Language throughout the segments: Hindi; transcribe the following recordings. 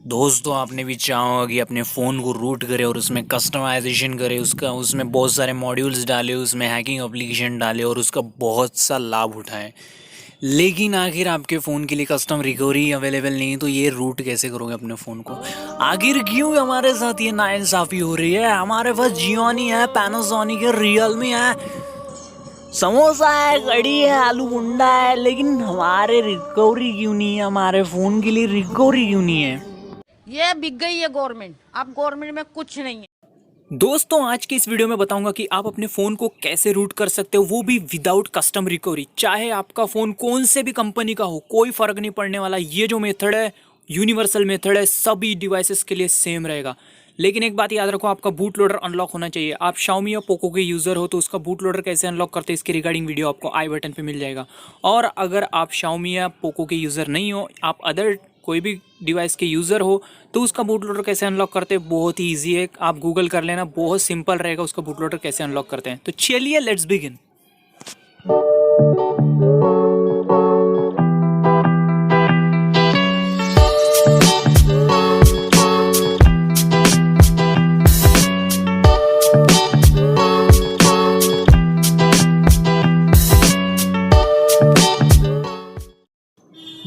दोस्तों आपने भी चाहा होगा कि अपने फ़ोन को रूट करे और उसमें कस्टमाइजेशन करे, उसका उसमें बहुत सारे मॉड्यूल्स डाले, उसमें हैकिंग एप्लीकेशन डाले और उसका बहुत सा लाभ उठाएं। लेकिन आखिर आपके फ़ोन के लिए कस्टम रिकवरी अवेलेबल नहीं है, तो ये रूट कैसे करोगे अपने फ़ोन को? आखिर क्यों हमारे साथ ये नाइंसाफ़ी हो रही है? हमारे पास जियोनी है, पैनासोनिक है, रियलमी है, समोसा है, कड़ी है, आलू गुंडा है, लेकिन हमारे रिकवरी क्यों नहीं है? हमारे फ़ोन के लिए रिकवरी क्यों नहीं है? ये बिक गई है गवर्नमेंट। अब गवर्नमेंट में कुछ नहीं है। दोस्तों आज की इस वीडियो में बताऊंगा कि आप अपने फ़ोन को कैसे रूट कर सकते हो, वो भी विदाउट कस्टम रिकवरी। चाहे आपका फ़ोन कौन से भी कंपनी का हो, कोई फ़र्क नहीं पड़ने वाला। ये जो मेथड है यूनिवर्सल मेथड है, सभी डिवाइसेस के लिए सेम रहेगा। लेकिन एक बात याद रखो, आपका बूट लोडर अनलॉक होना चाहिए। आप Xiaomi या पोको के यूज़र हो तो उसका बूट लोडर कैसे अनलॉक करते हैं इसके रिगार्डिंग वीडियो आपको आई बटन पे मिल जाएगा। और अगर आप Xiaomi या पोको के यूज़र नहीं हो, आप अदर कोई भी डिवाइस के यूज़र हो, तो उसका बूट लोडर कैसे अनलॉक करते हैं बहुत ही ईजी है। आप गूगल कर लेना, बहुत सिंपल रहेगा उसका बूट लोडर कैसे अनलॉक करते हैं। तो चलिए लेट्स बिगिन।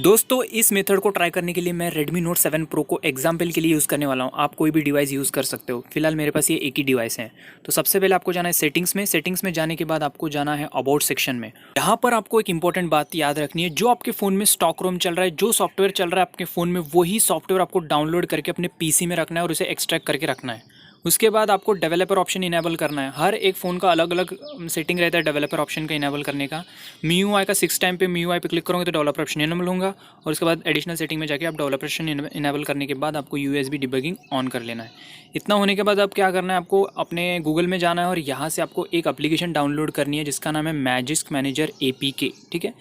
दोस्तों इस मेथड को ट्राई करने के लिए मैं Redmi Note 7 Pro को एग्जाम्पल के लिए यूज़ करने वाला हूँ। आप कोई भी डिवाइस यूज़ कर सकते हो। फिलहाल मेरे पास ये एक ही डिवाइस है। तो सबसे पहले आपको जाना है सेटिंग्स में जाने के बाद आपको जाना है अबाउट सेक्शन में। यहाँ पर आपको एक इंपॉर्टेंट बात याद रखनी है, जो आपके फ़ोन में स्टॉक रोम चल रहा है, जो सॉफ्टवेयर चल रहा है आपके फ़ोन में, वही सॉफ्टवेयर आपको डाउनलोड करके अपने पीसी में रखना है और उसे एक्सट्रैक्ट करके रखना है। उसके बाद आपको डेवलपर ऑप्शन इनेबल करना है। हर एक फ़ोन का अलग अलग सेटिंग रहता है डेवलपर ऑप्शन का इनेबल करने का। MIUI का 6 टाइम पे MIUI पे क्लिक करोगे तो डेवलपर ऑप्शन इनेबल होगा और उसके बाद एडिशनल सेटिंग में जाके आप डेवलपर ऑप्शन इनेबल करने के बाद आपको USB डिबगिंग ऑन कर लेना है। इतना होने के बाद अब क्या करना है, आपको अपने गूगल में जाना है और यहाँ से आपको एक एप्लीकेशन डाउनलोड करनी है जिसका नाम है मैजिस्क मैनेजर APK। ठीक है,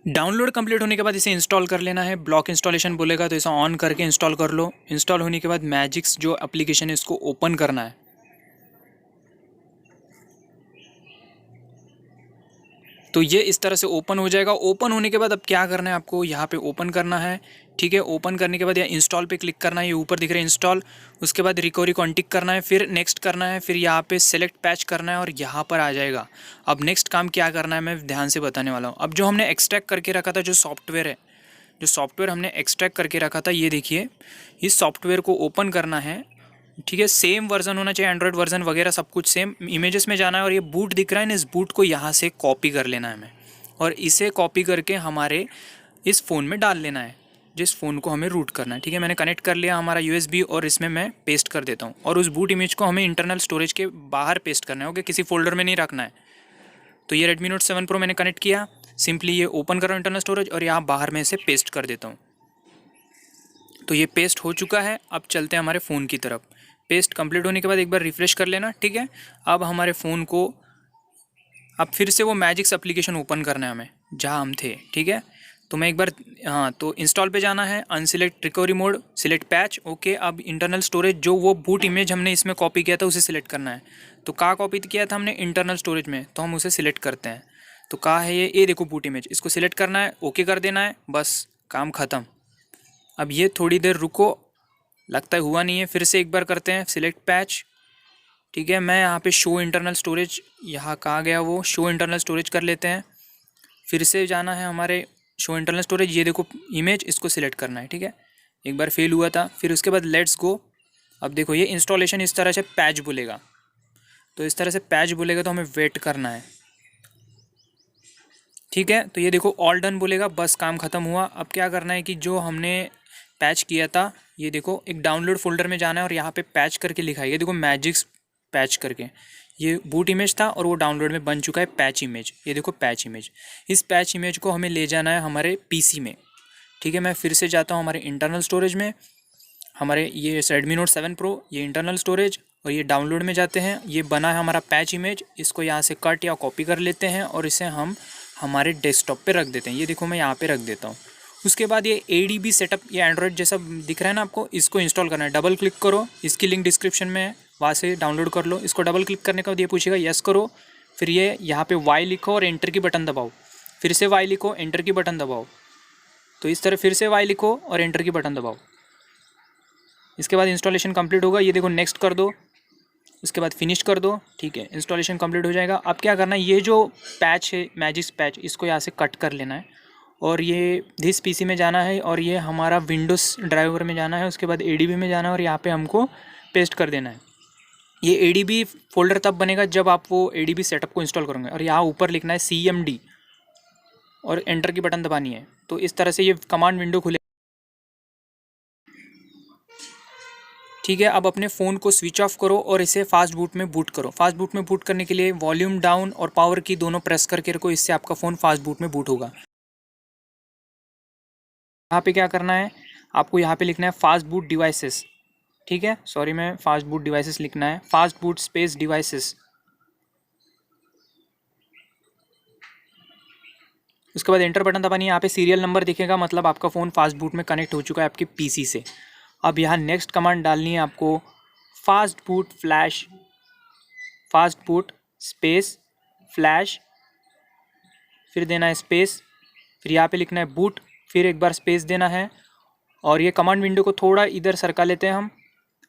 डाउनलोड कंप्लीट होने के बाद इसे इंस्टॉल कर लेना है। ब्लॉक इंस्टॉलेशन बोलेगा तो इसे ऑन करके इंस्टॉल कर लो। इंस्टॉल होने के बाद मैजिक्स जो एप्लीकेशन है इसको ओपन करना है। तो ये इस तरह से ओपन हो जाएगा। ओपन होने के बाद अब क्या करना है, आपको यहाँ पे ओपन करना है। ठीक है, ओपन करने के बाद यहाँ इंस्टॉल पे क्लिक करना है, ये ऊपर दिख रहा है इंस्टॉल। उसके बाद रिकवरी को अनटिक करना है, फिर नेक्स्ट करना है, फिर यहाँ पे सेलेक्ट पैच करना है और यहाँ पर आ जाएगा। अब नेक्स्ट काम क्या करना है मैं ध्यान से बताने वाला हूँ। अब जो हमने एक्सट्रैक्ट करके रखा था, जो सॉफ्टवेयर है, जो सॉफ्टवेयर हमने एक्सट्रैक्ट करके रखा था, ये देखिए, इस सॉफ्टवेयर को ओपन करना है। ठीक है, सेम वर्जन होना चाहिए, एंड्रॉयड वर्जन वगैरह सब कुछ सेम। इमेजेस में जाना है और ये बूट दिख रहा है ना, इस बूट को यहाँ से कॉपी कर लेना है हमें और इसे कॉपी करके हमारे इस फ़ोन में डाल लेना है, जिस फ़ोन को हमें रूट करना है। ठीक है, मैंने कनेक्ट कर लिया हमारा USB और इसमें मैं पेस्ट कर देता हूँ और उस बूट इमेज को हमें इंटरनल स्टोरेज के बाहर पेस्ट करना है। ओके, किसी फोल्डर में नहीं रखना है। तो ये Redmi Note 7 Pro मैंने कनेक्ट किया, सिंपली ये ओपन कर रहा हूँ इंटरनल स्टोरेज और यहाँ बाहर में इसे पेस्ट कर देता हूँ। तो ये पेस्ट हो चुका है। अब चलते हैं हमारे फ़ोन की तरफ। पेस्ट कंप्लीट होने के बाद एक बार रिफ़्रेश कर लेना। ठीक है, अब हमारे फ़ोन को अब फिर से वो मैजिक्स एप्लीकेशन ओपन करना है हमें जहाँ हम थे। ठीक है, तो मैं एक बार, हाँ, तो इंस्टॉल पे जाना है, unselect recovery mode, select patch. Okay, अब इंटरनल स्टोरेज जो वो बूट इमेज हमने इसमें कॉपी किया था उसे सिलेक्ट करना है। तो कहाँ कॉपी किया था हमने, इंटरनल स्टोरेज में, तो हम उसे सिलेक्ट करते हैं। तो कहाँ है ये देखो बूट इमेज, इसको सिलेक्ट करना है, ओके कर देना है, बस काम ख़त्म। अब ये थोड़ी देर रुको, लगता है हुआ नहीं है, फिर से एक बार करते हैं सिलेक्ट पैच। ठीक है, मैं यहाँ पे शो इंटरनल स्टोरेज, यहाँ कहाँ गया वो, शो इंटरनल स्टोरेज कर लेते हैं। फिर से जाना है हमारे शो इंटरनल स्टोरेज, ये देखो इमेज, इसको सिलेक्ट करना है। ठीक है, एक बार फेल हुआ था, फिर उसके बाद लेट्स गो। अब देखो ये इंस्टॉलेशन इस तरह से पैच बोलेगा, तो इस तरह से पैच बोलेगा तो हमें वेट करना है। ठीक है, तो ये देखो ऑल डन बोलेगा, बस काम ख़त्म हुआ। अब क्या करना है कि जो हमने पैच किया था, ये देखो एक डाउनलोड फोल्डर में जाना है और यहाँ पे पैच करके लिखा है, ये देखो मैजिक्स पैच करके, ये बूट इमेज था और वो डाउनलोड में बन चुका है पैच इमेज। ये देखो पैच इमेज। इस पैच इमेज को हमें ले जाना है हमारे पीसी में। ठीक है, मैं फिर से जाता हूँ हमारे इंटरनल स्टोरेज में। हमारे ये Redmi Note 7 Pro, ये इंटरनल स्टोरेज, और ये डाउनलोड में जाते हैं। ये बना है हमारा पैच इमेज। इसको यहाँ से कट या कॉपी कर लेते हैं और इसे हम हमारे डेस्कटॉप पे रख देते हैं। ये देखो मैं यहाँ पे रख देता हूँ। उसके बाद ये ADB सेटअप, ये एंड्रॉयड जैसा दिख रहा है ना आपको, इसको इंस्टॉल करना है। डबल क्लिक करो, इसकी लिंक डिस्क्रिप्शन में है, वहाँ से डाउनलोड कर लो। इसको डबल क्लिक करने के बाद ये पूछेगा यस करो, फिर ये यहाँ पे Y लिखो और एंटर की बटन दबाओ। फिर से Y लिखो, एंटर की बटन दबाओ। तो इस तरह फिर से Y लिखो और एंटर की बटन दबाओ। इसके बाद इंस्टॉलेशन कंप्लीट होगा। ये देखो नेक्स्ट कर दो, उसके बाद फिनिश कर दो। ठीक है, इंस्टॉलेशन कंप्लीट हो जाएगा। अब क्या करना है, ये जो पैच है मैजिक्स पैच, इसको यहाँ से कट कर लेना है और ये दिस पीसी में जाना है और ये हमारा विंडोज़ ड्राइवर में जाना है। उसके बाद ADB में जाना है और यहाँ पे हमको पेस्ट कर देना है। ये ADB फोल्डर तब बनेगा जब आप वो ADB सेटअप को इंस्टॉल करोगे। और यहाँ ऊपर लिखना है CMD और एंटर की बटन दबानी है। तो इस तरह से ये कमांड विंडो खुले। ठीक है, अब अपने फ़ोन को स्विच ऑफ करो और इसे फास्ट बूट में बूट करो। फास्ट बूट में बूट करने के लिए वॉल्यूम डाउन और पावर की दोनों प्रेस करके रखो, इससे आपका फ़ोन फास्ट बूट में बूट होगा। यहाँ पे क्या करना है, आपको यहाँ पे लिखना है फास्ट बूट डिवाइसेस। ठीक है, सॉरी, मैं फास्ट बूट डिवाइसेस लिखना है, फास्ट बूट स्पेस डिवाइसेस। उसके बाद एंटर बटन दबानी है। यहाँ पे सीरियल नंबर दिखेगा, मतलब आपका फ़ोन फास्ट बूट में कनेक्ट हो चुका है आपके पीसी से। अब यहाँ नेक्स्ट कमांड डालनी है आपको, fast boot flash, fast boot space flash, फिर देना है स्पेस, फिर यहाँ पे लिखना है बूट, फिर एक बार स्पेस देना है। और ये कमांड विंडो को थोड़ा इधर सरका लेते हैं हम,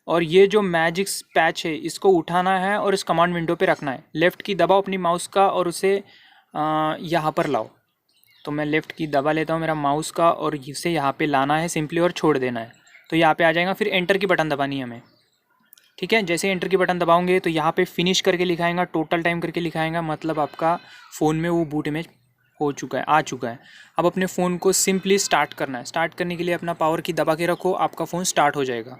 और ये जो मैजिक्स पैच है इसको उठाना है और इस कमांड विंडो पे रखना है। लेफ़्ट की दबाओ अपनी माउस का और उसे यहाँ पर लाओ। तो मैं लेफ़्ट की दबा लेता हूँ मेरा माउस का और इसे यहाँ पे लाना है सिंपली और छोड़ देना है। तो यहाँ पे आ जाएगा। फिर एंटर की बटन दबानी है हमें। ठीक है, जैसे एंटर की बटन दबाओगे तो यहाँ पे फिनिश करके लिखाएगा, टोटल टाइम करके लिखाएगा, मतलब आपका फ़ोन में वो बूट इमेज हो चुका है, आ चुका है। अब अपने फ़ोन को सिंपली स्टार्ट करना है। स्टार्ट करने के लिए अपना पावर की दबा के रखो, आपका फ़ोन स्टार्ट हो जाएगा।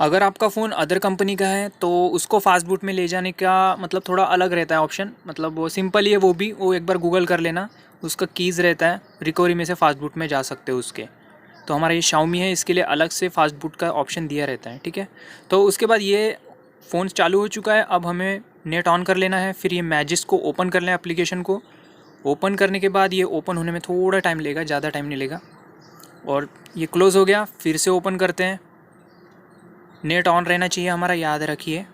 अगर आपका फ़ोन अदर कंपनी का है तो उसको फास्ट बूट में ले जाने का मतलब थोड़ा अलग रहता है ऑप्शन, मतलब वो सिंपल ही है। वो एक बार गूगल कर लेना, उसका कीज़ रहता है, रिकवरी में से फास्ट बूट में जा सकते हो उसके। तो हमारा ये Xiaomi है, इसके लिए अलग से फास्ट बूट का ऑप्शन दिया रहता है। ठीक है, तो उसके बाद ये फ़ोन चालू हो चुका है। अब हमें नेट ऑन कर लेना है। फिर ये मैजिक्स को ओपन कर लें, एप्लीकेशन को। ओपन करने के बाद ये ओपन होने में थोड़ा टाइम लेगा, ज़्यादा टाइम नहीं लेगा। और ये क्लोज़ हो गया। फिर से ओपन करते हैं। नेट ऑन रहना चाहिए हमारा, याद रखिए।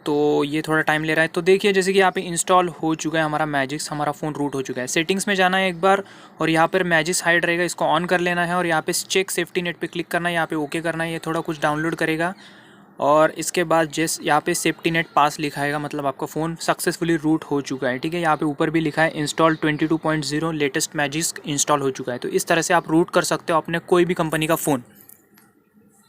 तो ये थोड़ा टाइम ले रहा है। तो देखिए जैसे कि यहाँ पे इंस्टॉल हो चुका है हमारा मैजिक्स, हमारा फ़ोन रूट हो चुका है। सेटिंग्स में जाना है एक बार और यहाँ पर मैजिक्स हाइड रहेगा, इसको ऑन कर लेना है और यहाँ पे चेक सेफ्टी नेट पे क्लिक करना है, यहाँ पे ओके करना है। ये थोड़ा कुछ डाउनलोड करेगा और इसके बाद जैसे यहाँ पे सेफ्टी नेट पास लिखाएगा, मतलब आपका फ़ोन सक्सेसफुली रूट हो चुका है। ठीक है, यहाँ पे ऊपर भी लिखा है इंस्टॉल 22.0 लेटेस्ट मैजिक्स इंस्टॉल हो चुका है। तो इस तरह से आप रूट कर सकते हो अपने कोई भी कंपनी का फ़ोन।